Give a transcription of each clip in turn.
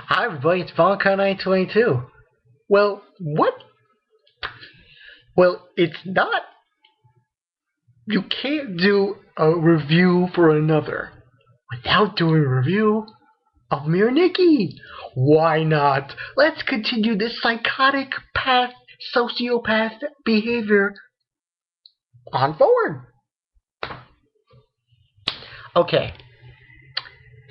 Hi everybody, it's Volcano 922. Well, what? Well, it's not. You can't do a review for another without doing a review of Mirai Nikki. Why not? Let's continue this psychotic path, sociopath behavior on forward. Okay.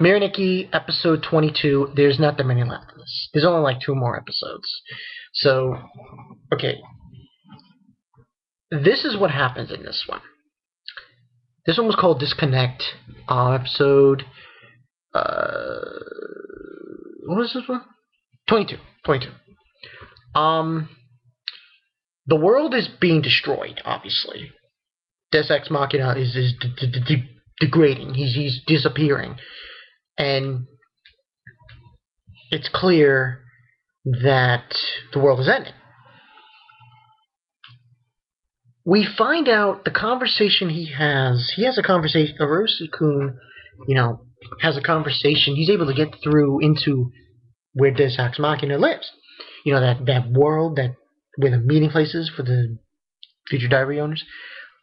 Mirai Nikki, episode 22. There's not that many left in this. There's only like 2 more episodes. So, okay. This is what happens in this one. This one was called Disconnect. Episode. What was this one? 22. 22. The world is being destroyed, obviously. Deus Ex Machina is degrading. He's disappearing. And it's clear that the world is ending. We find out the conversation he has a conversation, Arusi-kun, has a conversation. He's able to get through into where Deus Ex Machina lives. That world where the meeting place is for the future diary owners.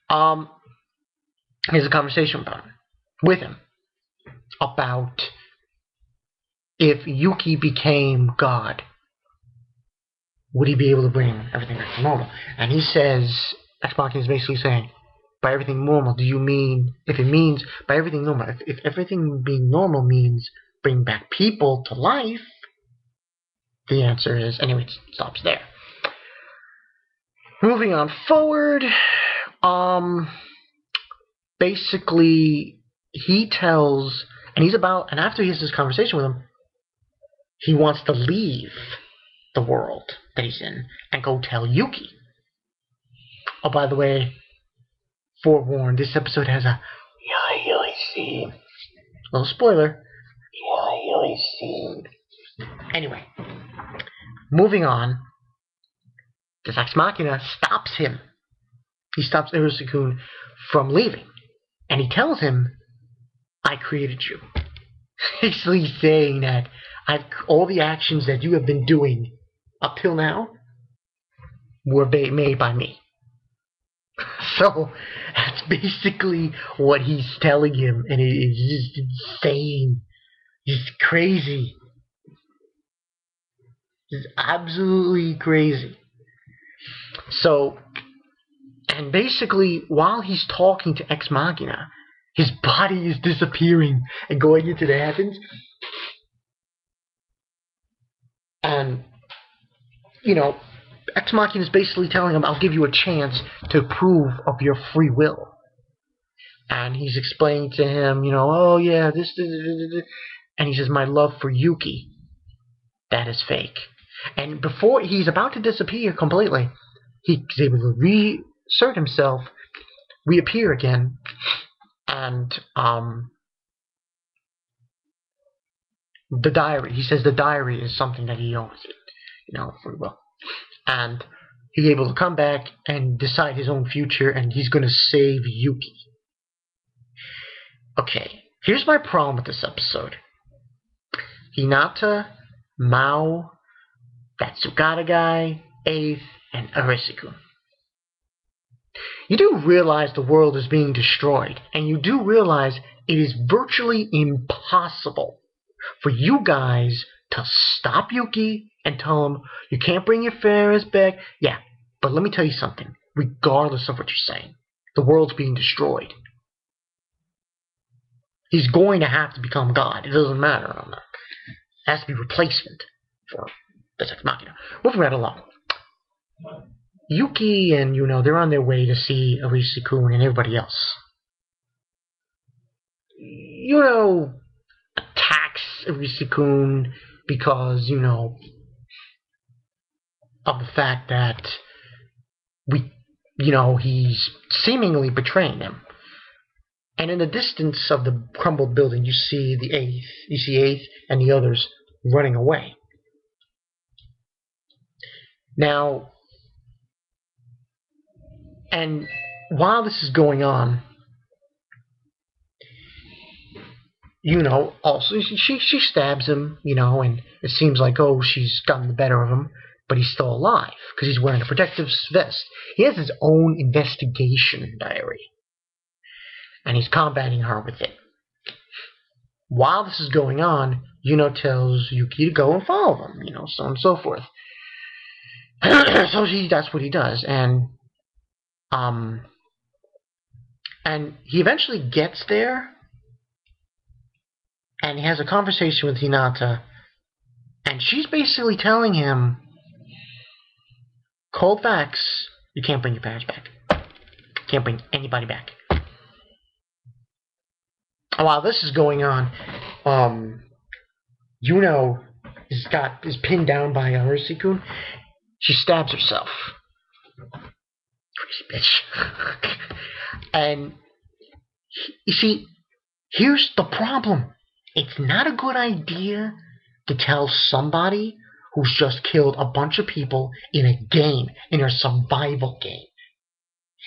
He has a conversation with him about if Yuki became God, would he be able to bring everything back to normal? And he says, Ex Machina is basically saying, by everything normal, do you mean, if it means by everything normal, if everything being normal means bring back people to life, the answer is, anyway, it stops there. Moving on forward, basically, he tells, and after he has this conversation with him, he wants to leave the world that he's in and go tell Yuki. Oh, by the way, forewarned, this episode has a yoi scene. Little spoiler. Yoi scene. Anyway, moving on. Deus Ex Machina stops him. He stops Arusi-kun from leaving. And he tells him, I created you. Basically saying that all the actions that you have been doing up till now were made by me. So that's basically what he's telling him, and it is just insane. It's crazy. It's absolutely crazy. So, and basically, while he's talking to Ex Machina, his body is disappearing and going into the heavens. And, Ex Machina is basically telling him, I'll give you a chance to prove of your free will. And he's explaining to him, oh yeah, this. And he says, my love for Yuki, that is fake. And before he's about to disappear completely, he's able to reassert himself, reappear again, and the diary. He says the diary is something that he owns it, free will. And he's able to come back and decide his own future, and he's going to save Yuki. Okay, here's my problem with this episode. Hinata, Mao, that Sugata guy, Eighth, and Arusi-kun. You do realize the world is being destroyed, and you do realize it is virtually impossible for you guys to stop Yuki and tell him, you can't bring your Ferris back. Yeah, but let me tell you something. Regardless of what you're saying, the world's being destroyed. He's going to have to become God. It doesn't matter on that. It has to be replacement for Deus Ex Machina. Moving right along. Yuki and Yuno, they're on their way to see Arusi-kun and everybody else. Yuno attacks Arusi-kun because, of the fact that he's seemingly betraying them. And in the distance of the crumbled building, you see Eighth and the others running away. Now, and while this is going on, Also she stabs him, and it seems like, oh, she's gotten the better of him, but he's still alive because he's wearing a protective vest. He has his own investigation diary, and he's combating her with it. While this is going on, tells Yuki to go and follow them, so on and so forth. So that's what he does, and he eventually gets there, and he has a conversation with Hinata, and she's basically telling him, cold facts, you can't bring your parents back. Can't bring anybody back. While this is going on, Yuno is pinned down by Ursikun. She stabs herself. Crazy bitch. And you see, here's the problem. It's not a good idea to tell somebody who's just killed a bunch of people in a game, in a survival game.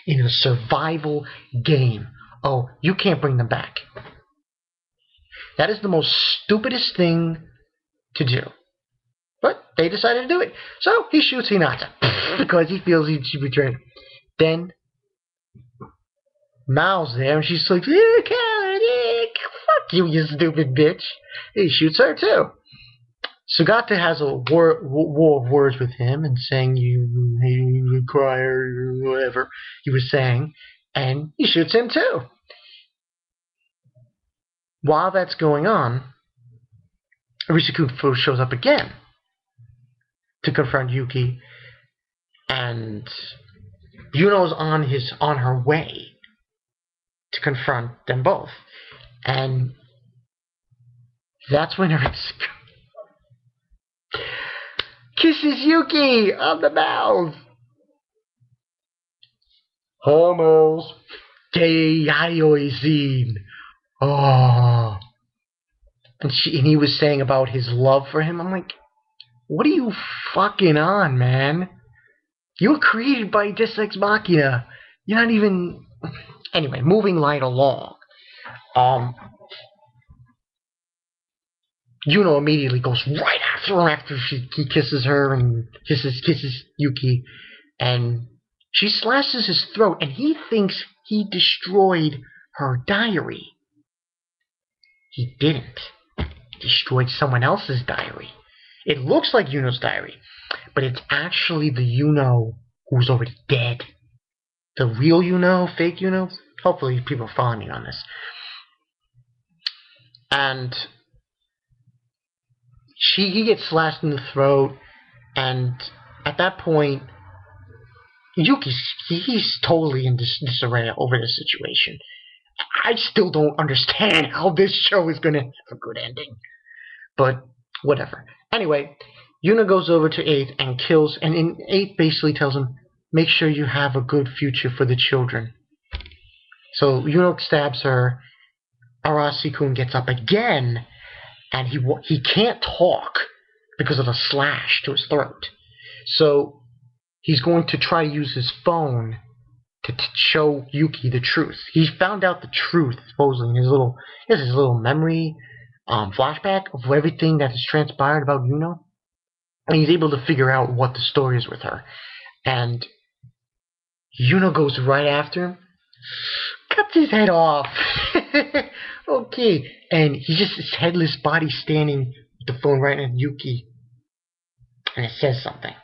In a survival game. Oh, you can't bring them back. That is the most stupidest thing to do. But they decided to do it. So he shoots Hinata because he feels she betrayed him. Then Mao's there and she's like, fuck you, you stupid bitch. He shoots her too. Sugata has a war of words with him and saying you crier or whatever he was saying, and he shoots him too. While that's going on, Ursikun shows up again to confront Yuki, and Yuno's on her way to confront them both, and that's when Ursikun kisses Yuki on the mouth. Homos. Gay scene. Oh. And he was saying about his love for him. I'm like, what are you fucking on, man? You were created by Deus Ex Machina. You're not even... Anyway, moving right along. Yuno immediately goes right after her after he kisses her and kisses Yuki, and she slashes his throat, and he thinks he destroyed her diary. He didn't. He destroyed someone else's diary. It looks like Yuno's diary, but it's actually the Yuno who's already dead. The real Yuno, fake Yuno. Hopefully people are following me on this. And he gets slashed in the throat, and at that point, he's totally in disarray over this situation. I still don't understand how this show is going to have a good ending. But whatever. Anyway, Yuno goes over to 8 and kills, and 8 basically tells him, make sure you have a good future for the children. So Yuno stabs her. Ursikun gets up again, and he can't talk because of a slash to his throat. So he's going to try to use his phone to show Yuki the truth. He found out the truth, supposedly, in his little memory flashback of everything that has transpired about Yuno. And he's able to figure out what the story is with her. And Yuno goes right after him, cuts his head off. Okay. And he's just his headless body standing with the phone right at Yuki. And it says something.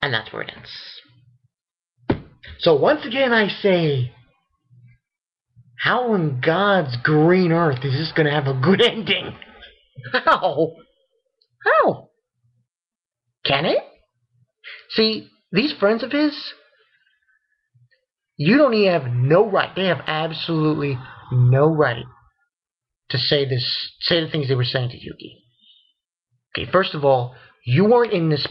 And that's where it ends. So once again I say, how in God's green earth is this going to have a good ending? How? How? Can it? See, these friends of his, you don't even have no right. They have absolutely no right to say the things they were saying to Yuki. Okay, first of all, you weren't in this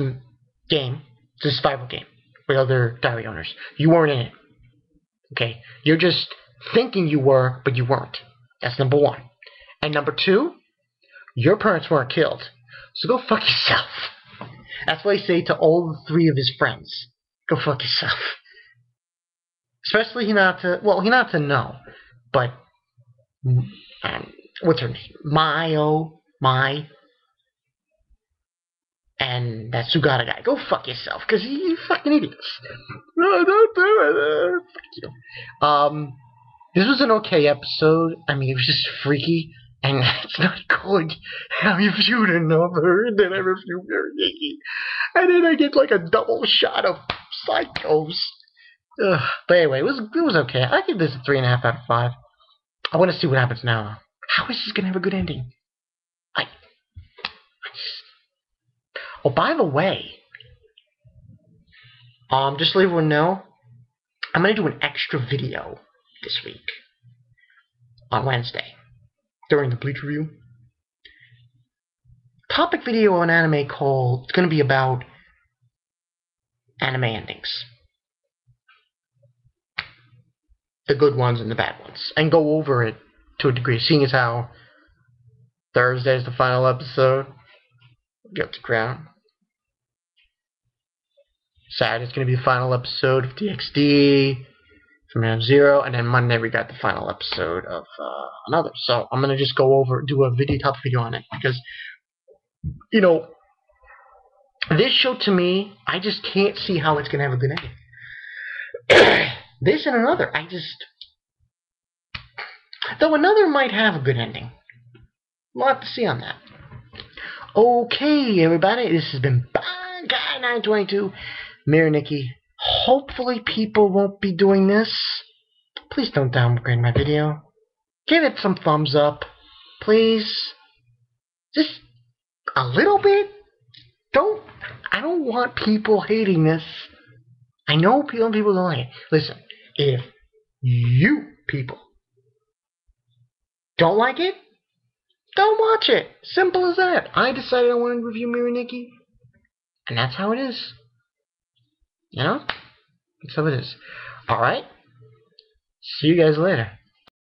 game. It's a survival game with other diary owners. You weren't in it. Okay? You're just thinking you were, but you weren't. That's number one. And number two, your parents weren't killed. So go fuck yourself. That's what I say to all three of his friends. Go fuck yourself. Especially Hinata. Well, Hinata, no. But what's her name? Mai, and that Sugata guy. Go fuck yourself, because you fucking idiots. No, don't do it. Fuck you. This was an okay episode. I mean, it was just freaky, and it's not good. I reviewed another, and then I reviewed Mirai Nikki, and then I get like a double shot of Psychos. Ugh. But anyway, it was okay. I give this a 3.5 out of 5. I want to see what happens now. How is this gonna have a good ending? Oh, by the way, just to let everyone know, I'm gonna do an extra video this week on Wednesday during the Bleach review. Topic video on anime called. It's gonna be about anime endings. The good ones and the bad ones, and go over it to a degree, seeing as how Thursday is the final episode. Get the crown. Saturday's going to be the final episode of DxD from Round Zero, and then Monday we got the final episode of another. So I'm going to just go over, do a topic video on it, because, you know, this show to me, I just can't see how it's going to have a good ending. This and another, though another might have a good ending. We'll have to see on that. Okay, everybody, this has been Bad Guy 922, Mirai Nikki. Hopefully people won't be doing this. Please don't downgrade my video. Give it some thumbs up. Please. Just a little bit. I don't want people hating this. I know people don't like it. Listen, if you people don't like it, don't watch it. Simple as that. I decided I wanted to review Mirai Nikki, and that's how it is. You know? That's how it is. Alright. See you guys later.